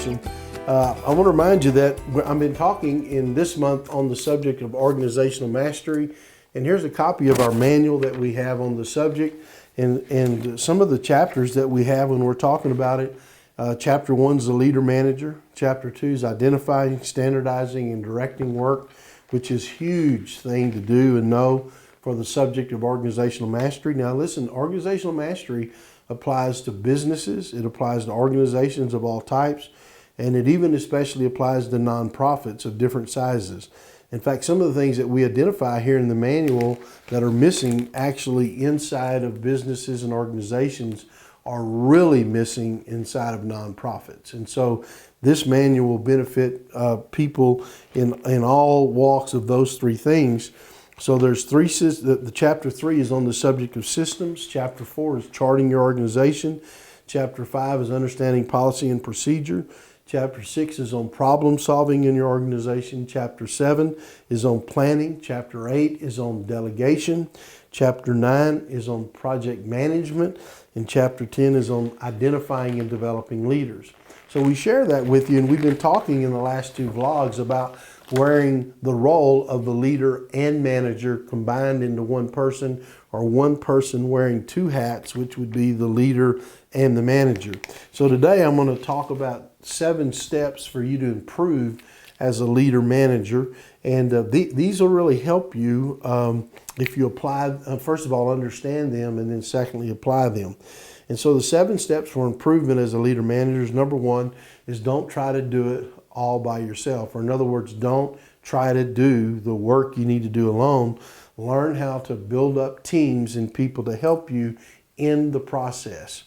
organization. I want to remind you that I've been talking in this month on the subject of organizational mastery, and here's a copy of our manual that we have on the subject, and some of the chapters that we have when we're talking about it. Chapter 1 is the leader manager. Chapter 2 is identifying, standardizing, and directing work, which is a huge thing to do and know for the subject of organizational mastery. Now listen, organizational mastery applies to businesses, it applies to organizations of all types, and it even especially applies to nonprofits of different sizes. In fact, some of the things that we identify here in the manual that are missing actually inside of businesses and organizations are really missing inside of nonprofits. And so this manual will benefit people in all walks of those three things. So there's three, the chapter 3 is on the subject of systems. Chapter 4 is charting your organization. Chapter 5 is understanding policy and procedure. Chapter 6 is on problem solving in your organization. Chapter 7 is on planning. Chapter 8 is on delegation. Chapter 9 is on project management. And Chapter 10 is on identifying and developing leaders. So we share that with you, and we've been talking in the last 2 vlogs about wearing the role of the leader and manager combined into one person, or one person wearing 2 hats, which would be the leader and the manager. So today I'm going to talk about 7 steps for you to improve as a leader manager, and these will really help you if you apply, first of all, understand them, and then secondly, apply them. And so the 7 steps for improvement as a leader manager is, number 1 is don't try to do it all by yourself. Or in other words, don't try to do the work you need to do alone. Learn how to build up teams and people to help you in the process.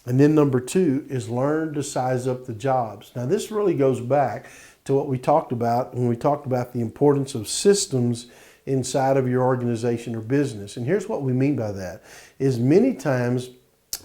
And then number 2 is learn to size up the jobs. Now this really goes back to what we talked about when we talked about the importance of systems inside of your organization or business. And here's what we mean by that, is many times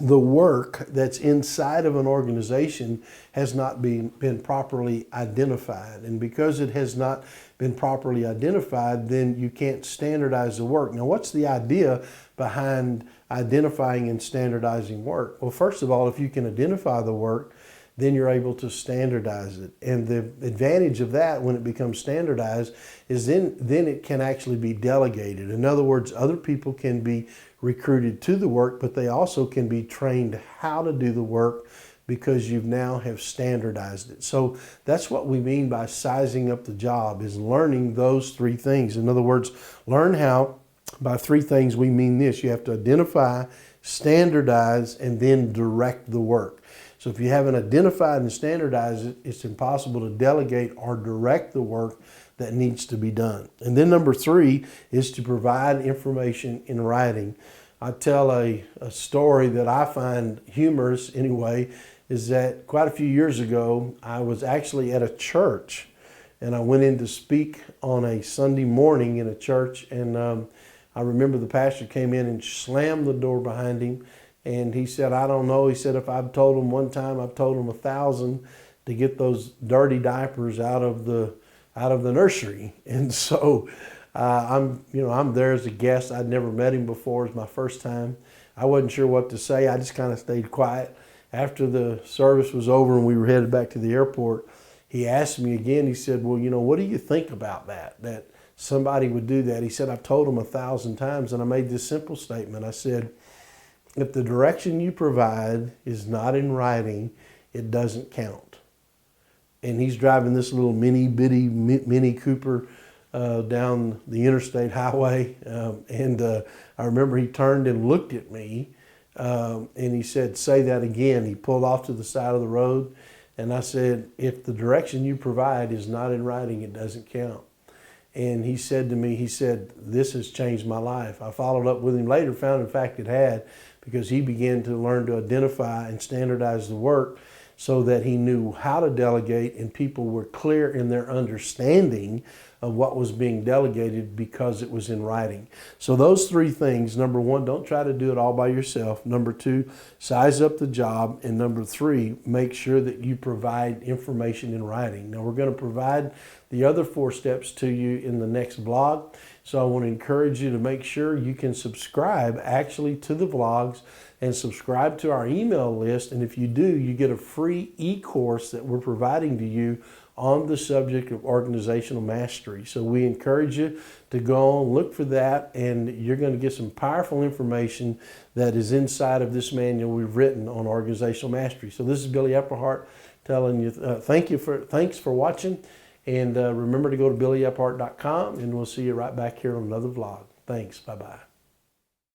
the work that's inside of an organization has not been properly identified. And because it has not been properly identified, then you can't standardize the work. Now, what's the idea behind identifying and standardizing work? Well, first of all, if you can identify the work, then you're able to standardize it. And the advantage of that when it becomes standardized is then it can actually be delegated. In other words, other people can be recruited to the work, but they also can be trained how to do the work because you now have standardized it. So that's what we mean by sizing up the job, is learning those 3 things. In other words, learn how. By 3 things we mean this: you have to identify, standardize, and then direct the work. So if you haven't identified and standardized it, it's impossible to delegate or direct the work that needs to be done. And then number 3 is to provide information in writing. I tell a story that I find humorous anyway, is that quite a few years ago, I was actually at a church, and I went in to speak on a Sunday morning in a church, and I remember the pastor came in and slammed the door behind him, and he said, I don't know. He said, if I've told him one time, I've told him 1,000 to get those dirty diapers out of the nursery. And so I'm there as a guest. I'd never met him before. It was my first time. I wasn't sure what to say. I just kind of stayed quiet. After the service was over and we were headed back to the airport, he asked me again. He said, well, what do you think about that somebody would do that? He said, I've told him 1,000 times. And I made this simple statement. I said, if the direction you provide is not in writing, it doesn't count. And he's driving this little Mini Cooper down the interstate highway. And I remember he turned and looked at me and he said, say that again. He pulled off to the side of the road. And I said, if the direction you provide is not in writing, it doesn't count. And he said to me, this has changed my life. I followed up with him later, found in fact it had, because he began to learn to identify and standardize the work so that he knew how to delegate, and people were clear in their understanding of what was being delegated because it was in writing. So those 3 things: number 1, don't try to do it all by yourself. Number 2, size up the job. And number 3, make sure that you provide information in writing. Now we're going to provide the other 4 steps to you in the next vlog. So I want to encourage you to make sure you can subscribe actually to the vlogs and subscribe to our email list. And if you do, you get a free e-course that we're providing to you on the subject of organizational mastery. So we encourage you to go on, look for that, and you're going to get some powerful information that is inside of this manual we've written on organizational mastery. So this is Billy Epperhart telling you thanks for watching, and remember to go to BillyEpperhart.com, and we'll see you right back here on another vlog. Thanks. Bye-bye.